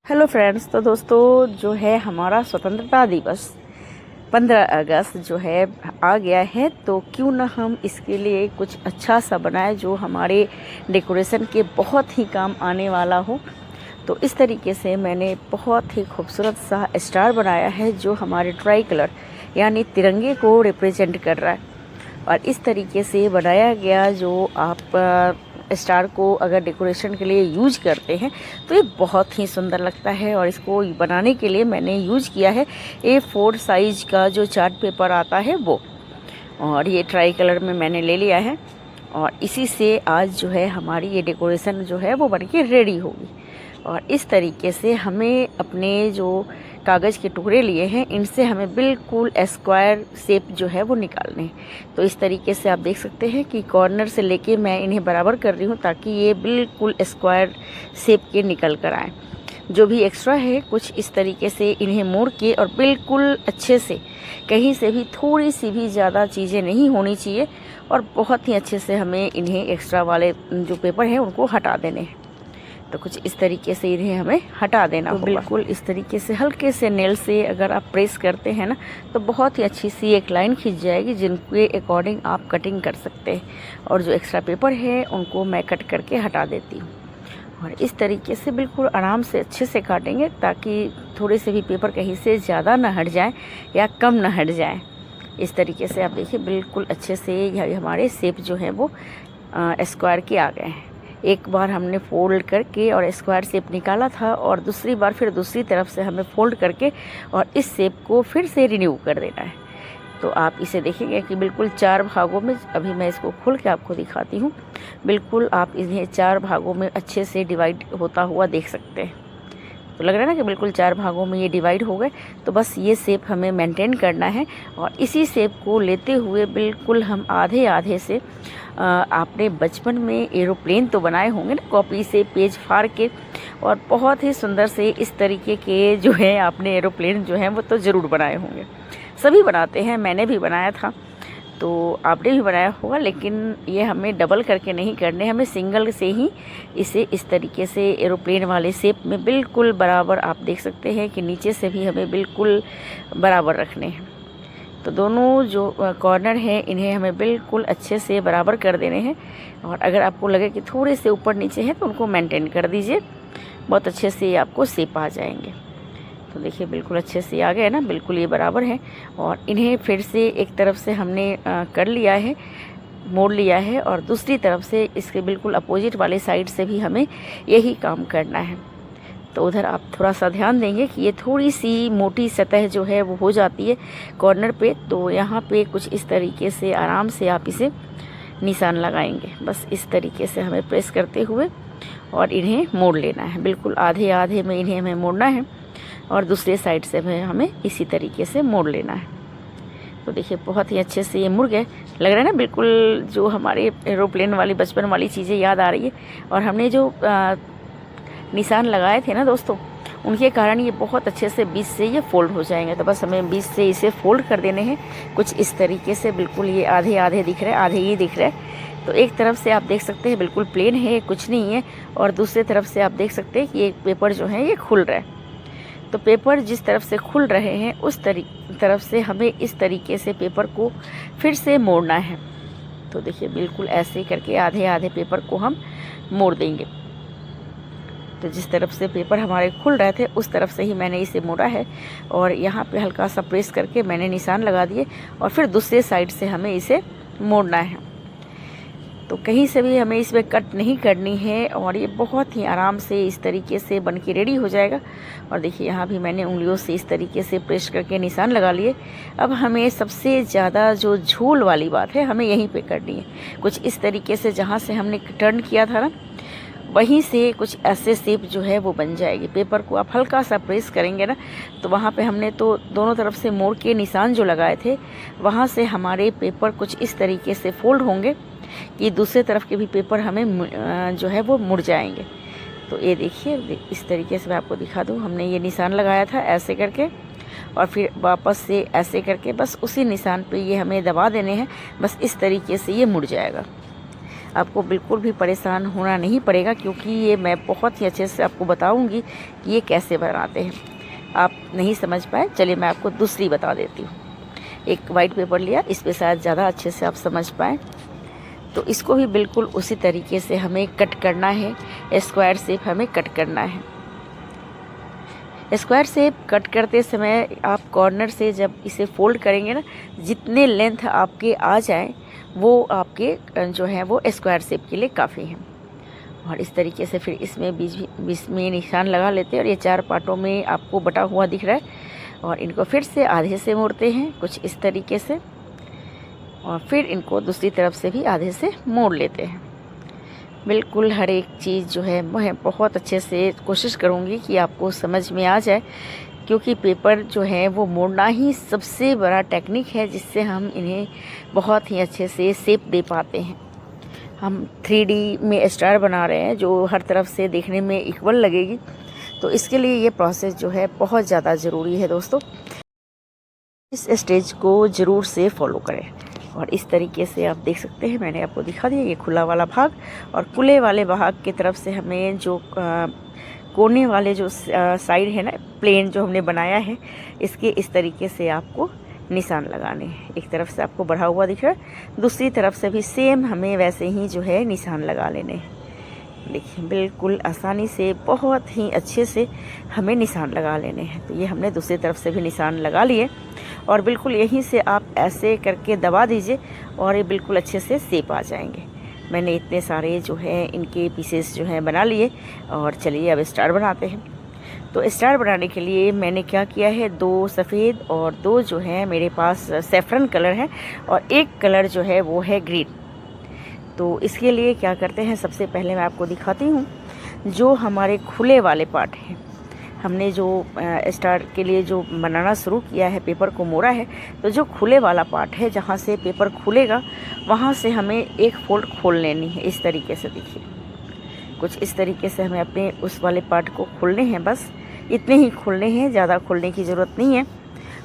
Hello friends, तो दोस्तों जो है हमारा स्वतंत्रता दिवस 15 अगस्त जो है आ गया है, तो क्यों ना हम इसके लिए कुछ अच्छा सा बनाए जो हमारे डेकोरेशन के बहुत ही काम आने वाला हो। तो इस तरीके से मैंने बहुत ही खूबसूरत सा स्टार बनाया है जो हमारे ट्राई कलर यानी तिरंगे को रिप्रेजेंट कर रहा है। और इस तरीके से बनाया गया जो आप स्टार को अगर डेकोरेशन के लिए यूज करते हैं तो ये बहुत ही सुंदर लगता है। और इसको बनाने के लिए मैंने यूज किया है A4 साइज़ का जो चार्ट पेपर आता है वो, और ये ट्राई कलर में मैंने ले लिया है। और इसी से आज जो है हमारी ये डेकोरेशन जो है वो बनके रेडी होगी। और इस तरीके से हमें अपने जो कागज़ के टुकड़े लिए हैं इनसे हमें बिल्कुल स्क्वायर शेप जो है वो निकालने हैं। तो इस तरीके से आप देख सकते हैं कि कॉर्नर से लेके मैं इन्हें बराबर कर रही हूँ ताकि ये बिल्कुल स्क्वायर शेप के निकल कर आए। जो भी एक्स्ट्रा है कुछ इस तरीके से इन्हें मोड़ के और बिल्कुल अच्छे से, कहीं से भी थोड़ी सी भी ज़्यादा चीज़ें नहीं होनी चाहिए, और बहुत ही अच्छे से हमें इन्हें एक्स्ट्रा वाले जो पेपर हैं उनको हटा देने हैं। तो कुछ इस तरीके से इन्हें हमें हटा देना होगा। बिल्कुल इस तरीके से हल्के से नेल से अगर आप प्रेस करते हैं ना तो बहुत ही अच्छी सी एक लाइन खींच जाएगी जिनके अकॉर्डिंग आप कटिंग कर सकते हैं। और जो एक्स्ट्रा पेपर है उनको मैं कट करके हटा देती हूँ। और इस तरीके से बिल्कुल आराम से अच्छे से काटेंगे ताकि थोड़े से भी पेपर कहीं से ज़्यादा ना हट जाए या कम ना हट जाए। इस तरीके से आप देखिए बिल्कुल अच्छे से हमारे शेप जो है वो स्क्वायर के आ गए हैं। एक बार हमने फोल्ड करके और स्क्वायर शेप निकाला था, और दूसरी बार फिर दूसरी तरफ से हमें फोल्ड करके और इस शेप को फिर से रिन्यू कर देना है। तो आप इसे देखेंगे कि बिल्कुल 4 भागों में, अभी मैं इसको खोल के आपको दिखाती हूँ, बिल्कुल आप इन्हें 4 भागों में अच्छे से डिवाइड होता हुआ देख सकते हैं। तो लग रहा है ना कि बिल्कुल 4 भागों में ये डिवाइड हो गए। तो बस ये शेप हमें मेंटेन करना है, और इसी शेप को लेते हुए बिल्कुल हम आधे आधे से आपने बचपन में एरोप्लेन तो बनाए होंगे ना कॉपी से पेज फाड़ के, और बहुत ही सुंदर से इस तरीके के जो है आपने एरोप्लेन जो है वो तो ज़रूर बनाए होंगे। सभी बनाते हैं, मैंने भी बनाया था, तो आपने भी बनाया होगा। लेकिन ये हमें डबल करके नहीं करने, हमें सिंगल से ही इसे इस तरीके से एरोप्लेन वाले शेप में बिल्कुल बराबर, आप देख सकते हैं कि नीचे से भी हमें बिल्कुल बराबर रखने हैं। तो दोनों जो कॉर्नर हैं इन्हें हमें बिल्कुल अच्छे से बराबर कर देने हैं। और अगर आपको लगे कि थोड़े से ऊपर नीचे हैं तो उनको मेंटेन कर दीजिए, बहुत अच्छे से आपको शेप आ जाएंगे। तो देखिए बिल्कुल अच्छे से आ गए ना, बिल्कुल ये बराबर है। और इन्हें फिर से एक तरफ से हमने कर लिया है, मोड़ लिया है, और दूसरी तरफ से इसके बिल्कुल अपोजिट वाले साइड से भी हमें यही काम करना है। तो उधर आप थोड़ा सा ध्यान देंगे कि ये थोड़ी सी मोटी सतह जो है वो हो जाती है कॉर्नर पे, तो यहाँ पे कुछ इस तरीके से आराम से आप इसे निशान लगाएंगे। बस इस तरीके से हमें प्रेस करते हुए और इन्हें मोड़ लेना है, बिल्कुल आधे आधे में इन्हें हमें मोड़ना है, और दूसरे साइड से हमें इसी तरीके से मोड़ लेना है। तो देखिए बहुत ही अच्छे से ये मुड़ गए। लग रहा है ना बिल्कुल जो हमारे एरोप्लेन वाली बचपन वाली चीज़ें याद आ रही है। और हमने जो निशान लगाए थे ना दोस्तों, उनके कारण ये बहुत अच्छे से बीच से ये फोल्ड हो जाएंगे। तो बस हमें बीच से इसे फोल्ड कर देने हैं कुछ इस तरीके से। बिल्कुल ये आधे आधे दिख रहे हैं, आधे ये दिख रहे हैं। तो एक तरफ से आप देख सकते हैं बिल्कुल प्लेन है, कुछ नहीं है, और दूसरी तरफ से आप देख सकते हैं कि ये पेपर जो है ये खुल रहा है। तो पेपर जिस तरफ से खुल रहे हैं उस तरफ से हमें इस तरीके से पेपर को फिर से मोड़ना है। तो देखिए बिल्कुल ऐसे करके आधे आधे पेपर को हम मोड़ देंगे। तो जिस तरफ से पेपर हमारे खुल रहे थे उस तरफ से ही मैंने इसे मोड़ा है, और यहाँ पे हल्का सा प्रेस करके मैंने निशान लगा दिए, और फिर दूसरे साइड से हमें इसे मोड़ना है। तो कहीं से भी हमें इसमें कट नहीं करनी है, और ये बहुत ही आराम से इस तरीके से बन के रेडी हो जाएगा। और देखिए यहाँ भी मैंने उंगलियों से इस तरीके से प्रेस करके निशान लगा लिए। अब हमें सबसे ज़्यादा जो झोल वाली बात है हमें यहीं पे करनी है। कुछ इस तरीके से जहाँ से हमने टर्न किया था ना, वहीं से कुछ ऐसे शेप जो है वो बन जाएगी। पेपर को आप हल्का सा प्रेस करेंगे ना, तो वहाँ पे हमने तो दोनों तरफ से मोड़ के निशान जो लगाए थे वहाँ से हमारे पेपर कुछ इस तरीके से फोल्ड होंगे कि दूसरे तरफ के भी पेपर हमें जो है वो मुड़ जाएंगे। तो ये देखिए इस तरीके से मैं आपको दिखा दूँ, हमने ये निशान लगाया था ऐसे करके, और फिर वापस से ऐसे करके बस उसी निशान पे ये हमें दबा देने हैं। बस इस तरीके से ये मुड़ जाएगा। आपको बिल्कुल भी परेशान होना नहीं पड़ेगा, क्योंकि ये मैं बहुत ही अच्छे से आपको बताऊंगी कि ये कैसे बनाते हैं। आप नहीं समझ पाए, चलिए मैं आपको दूसरी बता देती हूँ। एक वाइट पेपर लिया, इस पे शायद ज़्यादा अच्छे से आप समझ पाएँ। तो इसको भी बिल्कुल उसी तरीके से हमें कट करना है, स्क्वायर शेप हमें कट करना है। स्क्वायर शेप कट करते समय आप कॉर्नर से जब इसे फोल्ड करेंगे ना, जितने लेंथ आपके आ जाए वो आपके जो है वो स्क्वायर शेप के लिए काफ़ी है। और इस तरीके से फिर इसमें बीच में निशान लगा लेते हैं, और ये 4 पार्टों में आपको बटा हुआ दिख रहा है। और इनको फिर से आधे से मोड़ते हैं कुछ इस तरीके से, और फिर इनको दूसरी तरफ से भी आधे से मोड़ लेते हैं। बिल्कुल हर एक चीज़ जो है मैं बहुत अच्छे से कोशिश करूँगी कि आपको समझ में आ जाए, क्योंकि पेपर जो है वो मोड़ना ही सबसे बड़ा टेक्निक है, जिससे हम इन्हें बहुत ही अच्छे से शेप दे पाते हैं। हम 3D में स्टार बना रहे हैं जो हर तरफ से देखने में इक्वल लगेगी, तो इसके लिए ये प्रोसेस जो है बहुत ज़्यादा ज़रूरी है दोस्तों। इस स्टेज को ज़रूर से फॉलो करें। और इस तरीके से आप देख सकते हैं, मैंने आपको दिखा दिया ये खुला वाला भाग, और खुले वाले भाग की तरफ से हमें जो कोने वाले जो साइड है ना, प्लेन जो हमने बनाया है, इसके इस तरीके से आपको निशान लगाने हैं। एक तरफ से आपको बढ़ा हुआ दिख रहा है, दूसरी तरफ से भी सेम हमें वैसे ही जो है निशान लगा लेने हैं। देखिए बिल्कुल आसानी से बहुत ही अच्छे से हमें निशान लगा लेने हैं। तो ये हमने दूसरी तरफ से भी निशान लगा लिए, और बिल्कुल यहीं से आप ऐसे करके दबा दीजिए और ये बिल्कुल अच्छे से शेप आ जाएंगे। मैंने इतने सारे जो है इनके पीसेस जो हैं बना लिए, और चलिए अब स्टार बनाते हैं। तो स्टार बनाने के लिए मैंने क्या किया है, 2 सफ़ेद और 2 जो है मेरे पास सैफरन कलर है, और एक कलर जो है वो है ग्रीन। तो इसके लिए क्या करते हैं, सबसे पहले मैं आपको दिखाती हूँ जो हमारे खुले वाले पार्ट हैं। हमने जो स्टार के लिए जो बनाना शुरू किया है, पेपर को मोड़ा है, तो जो खुले वाला पार्ट है जहाँ से पेपर खुलेगा वहाँ से हमें एक फोल्ड खोल लेनी है। इस तरीके से देखिए, कुछ इस तरीके से हमें अपने उस वाले पार्ट को खोलने हैं। बस इतने ही खोलने हैं, ज़्यादा खोलने की ज़रूरत नहीं है।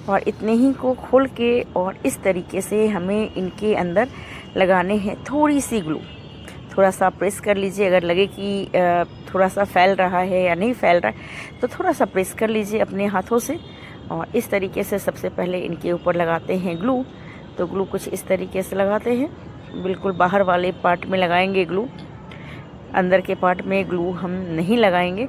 और इतने ही को खोल के और इस तरीके से हमें इनके अंदर लगाने हैं थोड़ी सी ग्लू। थोड़ा सा प्रेस कर लीजिए, अगर लगे कि थोड़ा सा फैल रहा है या नहीं फैल रहा है तो थोड़ा सा प्रेस कर लीजिए अपने हाथों से। और इस तरीके से सबसे पहले इनके ऊपर लगाते हैं ग्लू। तो ग्लू कुछ इस तरीके से लगाते हैं, बिल्कुल बाहर वाले पार्ट में लगाएंगे ग्लू, अंदर के पार्ट में ग्लू हम नहीं लगाएंगे।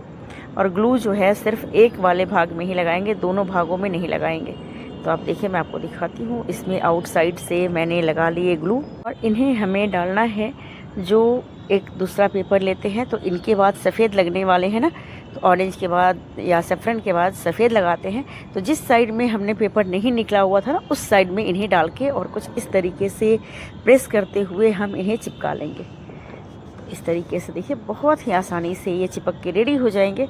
और ग्लू जो है सिर्फ एक वाले भाग में ही लगाएंगे, दोनों भागों में नहीं लगाएंगे। तो आप देखिए मैं आपको दिखाती हूँ, इसमें आउटसाइड से मैंने लगा लिए ग्लू। और इन्हें हमें डालना है, जो एक दूसरा पेपर लेते हैं तो इनके बाद सफ़ेद लगने वाले हैं ना, तो ऑरेंज के बाद या सैफरन के बाद सफ़ेद लगाते हैं। तो जिस साइड में हमने पेपर नहीं निकला हुआ था ना, उस साइड में इन्हें डाल के और कुछ इस तरीके से प्रेस करते हुए हम इन्हें चिपका लेंगे। इस तरीके से देखिए बहुत ही आसानी से ये चिपक के रेडी हो जाएंगे।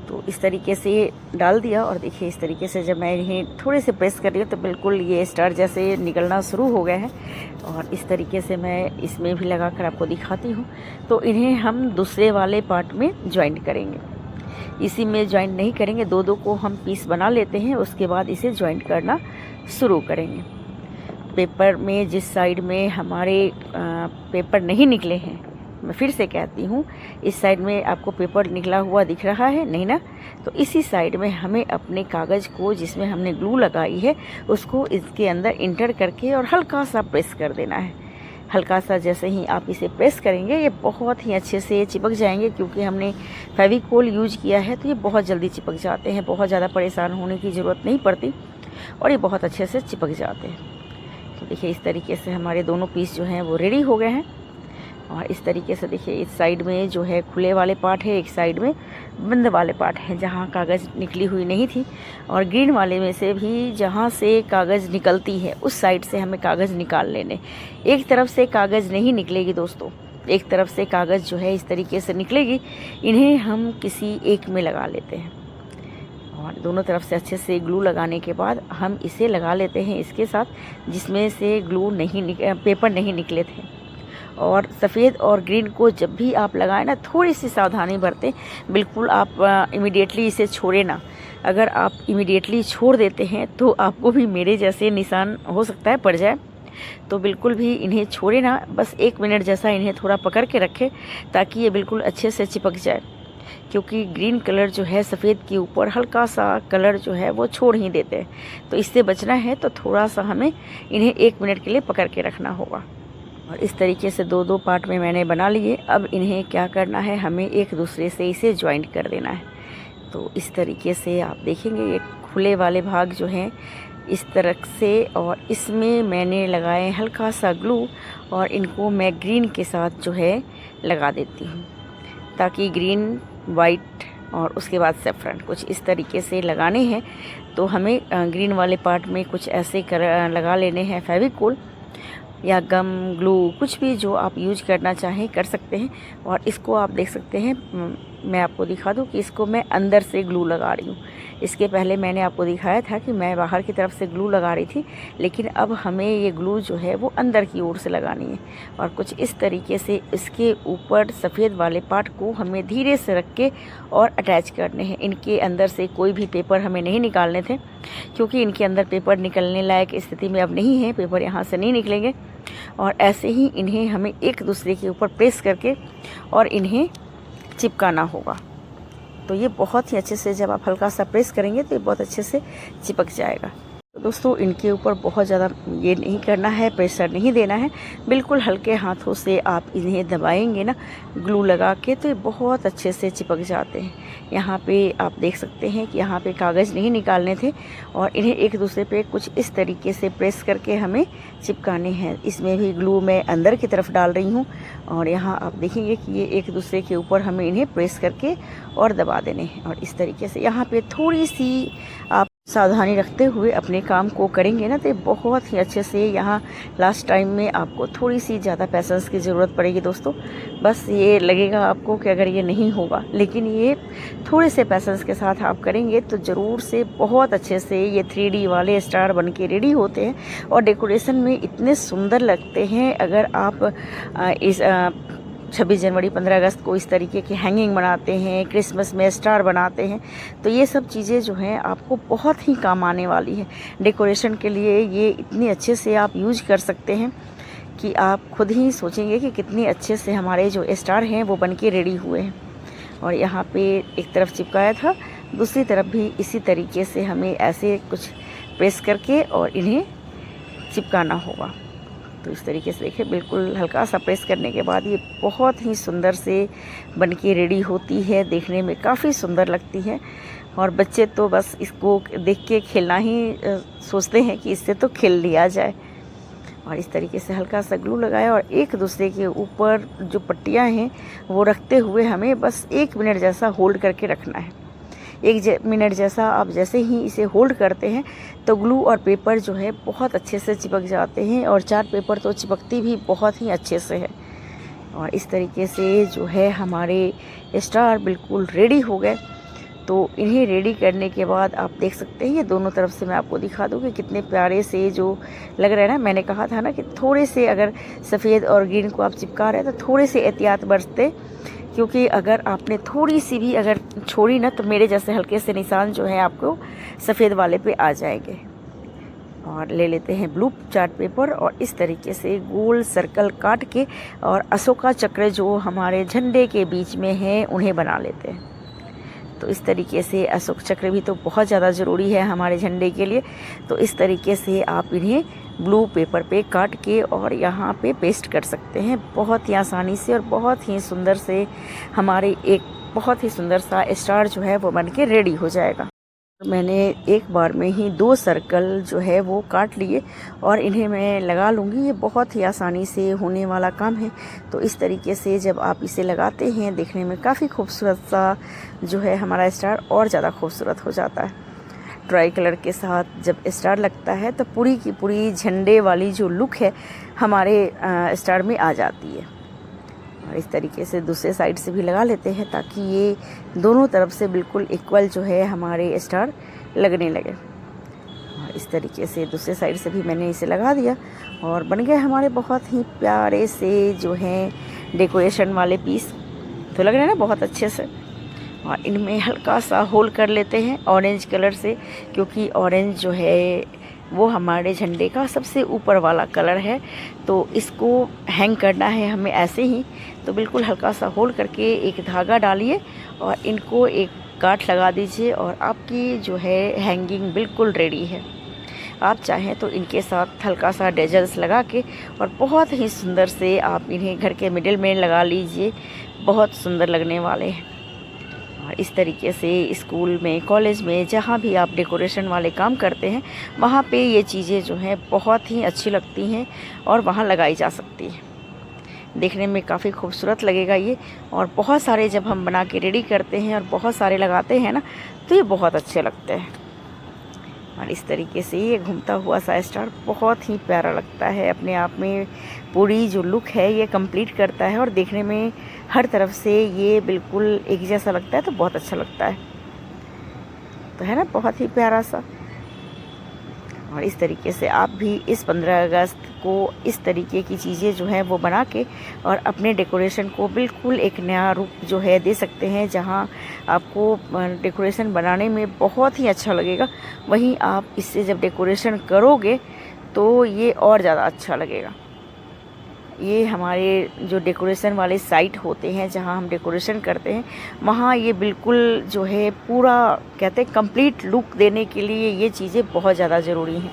तो इस तरीके से डाल दिया, और देखिए इस तरीके से जब मैं इन्हें थोड़े से प्रेस कर रही हूँ तो बिल्कुल ये स्टार जैसे निकलना शुरू हो गए हैं। और इस तरीके से मैं इसमें भी लगा कर आपको दिखाती हूँ। तो इन्हें हम दूसरे वाले पार्ट में ज्वाइंट करेंगे, इसी में ज्वाइंट नहीं करेंगे, 2-2 को हम पीस बना लेते हैं, उसके बाद इसे ज्वाइंट करना शुरू करेंगे। पेपर में जिस साइड में हमारे पेपर नहीं निकले हैं, मैं फिर से कहती हूँ, इस साइड में आपको पेपर निकला हुआ दिख रहा है नहीं ना, तो इसी साइड में हमें अपने कागज़ को जिसमें हमने ग्लू लगाई है उसको इसके अंदर इंटर करके और हल्का सा प्रेस कर देना है। हल्का सा जैसे ही आप इसे प्रेस करेंगे ये बहुत ही अच्छे से चिपक जाएंगे, क्योंकि हमने फेविकोल यूज किया है तो ये बहुत जल्दी चिपक जाते हैं, बहुत ज़्यादा परेशान होने की ज़रूरत नहीं पड़ती और ये बहुत अच्छे से चिपक जाते हैं। तो देखिए इस तरीके से हमारे दोनों पीस जो हैं वो रेडी हो गए हैं। और इस तरीके से देखिए इस साइड में जो है खुले वाले पार्ट है, एक साइड में बंद वाले पार्ट है जहाँ कागज़ निकली हुई नहीं थी, और ग्रीन वाले में से भी जहाँ से कागज़ निकलती है उस साइड से हमें कागज़ निकाल लेने। एक तरफ से कागज़ नहीं निकलेगी दोस्तों, एक तरफ से कागज़ जो है इस तरीके से निकलेगी। इन्हें हम किसी एक में लगा लेते हैं, और दोनों तरफ से अच्छे से ग्लू लगाने के बाद हम इसे लगा लेते हैं इसके साथ जिसमें से ग्लू पेपर नहीं निकले थे। और सफ़ेद और ग्रीन को जब भी आप लगाएं ना, थोड़ी सी सावधानी बरतें, बिल्कुल आप इमीडिएटली इसे छोड़ें ना। अगर आप इमीडिएटली छोड़ देते हैं तो आपको भी मेरे जैसे निशान हो सकता है पड़ जाए। तो बिल्कुल भी इन्हें छोड़े ना, बस 1 मिनट जैसा इन्हें थोड़ा पकड़ के रखें ताकि ये बिल्कुल अच्छे से चिपक जाए, क्योंकि ग्रीन कलर जो है सफ़ेद के ऊपर हल्का सा कलर जो है वो छोड़ ही देते हैं। तो इससे बचना है तो थोड़ा सा हमें इन्हें 1 मिनट के लिए पकड़ के रखना होगा। और इस तरीके से 2-2 पार्ट में मैंने बना लिए। अब इन्हें क्या करना है, हमें एक दूसरे से इसे जॉइंट कर देना है। तो इस तरीके से आप देखेंगे ये खुले वाले भाग जो हैं इस तरह से, और इसमें मैंने लगाए हल्का सा ग्लू और इनको मैं ग्रीन के साथ जो है लगा देती हूँ, ताकि ग्रीन, वाइट और उसके बाद सेफ्रन कुछ इस तरीके से लगाने हैं। तो हमें ग्रीन वाले पार्ट में कुछ ऐसे लगा लेने हैं फेविकोल या गम, ग्लू, कुछ भी जो आप यूज करना चाहें कर सकते हैं। और इसको आप देख सकते हैं, मैं आपको दिखा दूं कि इसको मैं अंदर से ग्लू लगा रही हूँ। इसके पहले मैंने आपको दिखाया था कि मैं बाहर की तरफ से ग्लू लगा रही थी, लेकिन अब हमें ये ग्लू जो है वो अंदर की ओर से लगानी है। और कुछ इस तरीके से इसके ऊपर सफ़ेद वाले पार्ट को हमें धीरे से रख के और अटैच करने हैं। इनके अंदर से कोई भी पेपर हमें नहीं निकालने थे, क्योंकि इनके अंदर पेपर निकलने लायक स्थिति में अब नहीं है, पेपर यहाँ से नहीं निकलेंगे। और ऐसे ही इन्हें हमें एक दूसरे के ऊपर प्रेस करके और इन्हें चिपकाना होगा। तो ये बहुत ही अच्छे से, जब आप हल्का सा प्रेस करेंगे तो ये बहुत अच्छे से चिपक जाएगा। तो दोस्तों इनके ऊपर बहुत ज़्यादा ये नहीं करना है, प्रेशर नहीं देना है, बिल्कुल हल्के हाथों से आप इन्हें दबाएंगे ना ग्लू लगा के, तो ये बहुत अच्छे से चिपक जाते हैं। यहाँ पे आप देख सकते हैं कि यहाँ पे कागज़ नहीं निकालने थे, और इन्हें एक दूसरे पे कुछ इस तरीके से प्रेस करके हमें चिपकाने हैं। इसमें भी ग्लू मैं अंदर की तरफ डाल रही हूँ, और यहाँ आप देखेंगे कि ये एक दूसरे के ऊपर हमें इन्हें प्रेस करके और दबा देने हैं। और इस तरीके से यहाँ पे थोड़ी सी आप सावधानी रखते हुए अपने काम को करेंगे ना, तो बहुत ही अच्छे से, यहाँ लास्ट टाइम में आपको थोड़ी सी ज़्यादा पैसेंस की ज़रूरत पड़ेगी दोस्तों। बस ये लगेगा आपको कि अगर ये नहीं होगा, लेकिन ये थोड़े से पैसेंस के साथ आप करेंगे तो ज़रूर से बहुत अच्छे से ये 3D वाले स्टार बन के रेडी होते हैं, और डेकोरेशन में इतने सुंदर लगते हैं। अगर आप इस 26 जनवरी, 15 अगस्त को इस तरीके की हैंगिंग बनाते हैं, क्रिसमस में स्टार बनाते हैं, तो ये सब चीज़ें जो हैं आपको बहुत ही काम आने वाली है डेकोरेशन के लिए। ये इतने अच्छे से आप यूज कर सकते हैं कि आप खुद ही सोचेंगे कि कितने अच्छे से हमारे जो स्टार हैं वो बन के रेडी हुए हैं। और यहाँ पे एक तरफ चिपकाया था, दूसरी तरफ भी इसी तरीके से हमें ऐसे कुछ प्रेस करके और इन्हें चिपकाना होगा। तो इस तरीके से देखिए, बिल्कुल हल्का सा प्रेस करने के बाद ये बहुत ही सुंदर से बन के रेडी होती है, देखने में काफ़ी सुंदर लगती है। और बच्चे तो बस इसको देख के खेलना ही सोचते हैं कि इससे तो खेल लिया जाए। और इस तरीके से हल्का सा ग्लू लगाया और एक दूसरे के ऊपर जो पट्टियाँ हैं वो रखते हुए हमें बस 1 मिनट जैसा होल्ड करके रखना है। 1 मिनट जैसा आप जैसे ही इसे होल्ड करते हैं तो ग्लू और पेपर जो है बहुत अच्छे से चिपक जाते हैं, और चार्ट पेपर तो चिपकती भी बहुत ही अच्छे से है। और इस तरीके से जो है हमारे स्टार बिल्कुल रेडी हो गए। तो इन्हें रेडी करने के बाद आप देख सकते हैं, ये दोनों तरफ से मैं आपको दिखा दूँ कि कितने प्यारे से जो लग रहा है ना। मैंने कहा था ना कि थोड़े से अगर सफ़ेद और ग्रीन को आप चिपका रहे हैं तो थोड़े से एहतियात बरतते, क्योंकि अगर आपने थोड़ी सी भी अगर छोड़ी ना तो मेरे जैसे हल्के से निशान जो है आपको सफ़ेद वाले पे आ जाएंगे। और ले लेते हैं ब्लू चार्ट पेपर और इस तरीके से गोल सर्कल काट के और अशोका चक्र जो हमारे झंडे के बीच में है उन्हें बना लेते हैं। तो इस तरीके से अशोक चक्र भी तो बहुत ज़्यादा ज़रूरी है हमारे झंडे के लिए। तो इस तरीके से आप इन्हें ब्लू पेपर पे काट के और यहाँ पे पेस्ट कर सकते हैं बहुत ही आसानी से, और बहुत ही सुंदर से हमारे एक बहुत ही सुंदर सा स्टार जो है वो बन के रेडी हो जाएगा। मैंने एक बार में ही 2 सर्कल जो है वो काट लिए और इन्हें मैं लगा लूँगी। ये बहुत ही आसानी से होने वाला काम है। तो इस तरीके से जब आप इसे लगाते हैं देखने में काफ़ी खूबसूरत सा जो है हमारा स्टार और ज़्यादा खूबसूरत हो जाता है। ट्राई कलर के साथ जब स्टार लगता है तो पूरी की पूरी झंडे वाली जो लुक है हमारे स्टार में आ जाती है। और इस तरीके से दूसरे साइड से भी लगा लेते हैं ताकि ये दोनों तरफ से बिल्कुल इक्वल जो है हमारे स्टार लगने लगे। और इस तरीके से दूसरे साइड से भी मैंने इसे लगा दिया और बन गए हमारे बहुत ही प्यारे से जो हैं डेकोरेशन वाले पीस। तो लग रहे हैं ना बहुत अच्छे से। और इनमें हल्का सा होल कर लेते हैं ऑरेंज कलर से, क्योंकि ऑरेंज जो है वो हमारे झंडे का सबसे ऊपर वाला कलर है। तो इसको हैंग करना है हमें ऐसे ही। तो बिल्कुल हल्का सा होल्ड करके एक धागा डालिए और इनको एक गांठ लगा दीजिए और आपकी जो है हैंगिंग बिल्कुल रेडी है। आप चाहें तो इनके साथ हल्का सा डेजल्स लगा के और बहुत ही सुंदर से आप इन्हें घर के मिडिल में लगा लीजिए, बहुत सुंदर लगने वाले हैं। और इस तरीके से स्कूल में, कॉलेज में, जहाँ भी आप डेकोरेशन वाले काम करते हैं वहाँ पे ये चीज़ें जो हैं बहुत ही अच्छी लगती हैं और वहाँ लगाई जा सकती है। देखने में काफ़ी खूबसूरत लगेगा ये। और बहुत सारे जब हम बना के रेडी करते हैं और बहुत सारे लगाते हैं ना, तो ये बहुत अच्छे लगते हैं। और इस तरीके से ये घूमता हुआ सा स्टार बहुत ही प्यारा लगता है। अपने आप में पूरी जो लुक है ये कंप्लीट करता है और देखने में हर तरफ से ये बिल्कुल एक जैसा लगता है, तो बहुत अच्छा लगता है। तो है ना, बहुत ही प्यारा सा। और इस तरीके से आप भी इस 15 अगस्त को इस तरीके की चीज़ें जो हैं वो बना के और अपने डेकोरेशन को बिल्कुल एक नया रूप जो है दे सकते हैं। जहां आपको डेकोरेशन बनाने में बहुत ही अच्छा लगेगा, वहीं आप इससे जब डेकोरेशन करोगे तो ये और ज़्यादा अच्छा लगेगा। ये हमारे जो डेकोरेशन वाले साइट होते हैं जहाँ हम डेकोरेशन करते हैं, वहाँ ये बिल्कुल जो है पूरा कहते हैं कंप्लीट लुक देने के लिए ये चीज़ें बहुत ज़्यादा ज़रूरी हैं।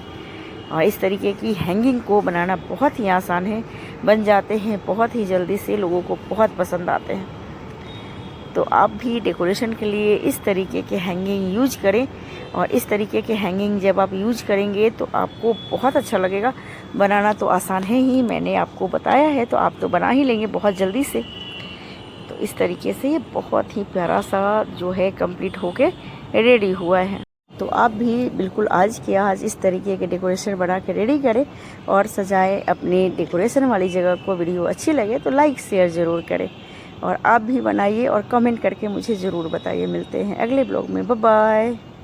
और इस तरीके की हैंगिंग को बनाना बहुत ही आसान है, बन जाते हैं बहुत ही जल्दी से, लोगों को बहुत पसंद आते हैं। तो आप भी डेकोरेशन के लिए इस तरीके के हैंगिंग यूज करें। और इस तरीके के हैंगिंग जब आप यूज करेंगे तो आपको बहुत अच्छा लगेगा। बनाना तो आसान है ही, मैंने आपको बताया है, तो आप तो बना ही लेंगे बहुत जल्दी से। तो इस तरीके से ये बहुत ही प्यारा सा जो है कंप्लीट होके रेडी हुआ है। तो आप भी बिल्कुल आज के आज इस तरीके के डेकोरेशन बना के रेडी करें और सजाएं अपनी डेकोरेशन वाली जगह को। वीडियो अच्छी लगे तो लाइक शेयर ज़रूर करें और आप भी बनाइए और कमेंट करके मुझे ज़रूर बताइए। मिलते हैं अगले ब्लॉग में, बाय बाय।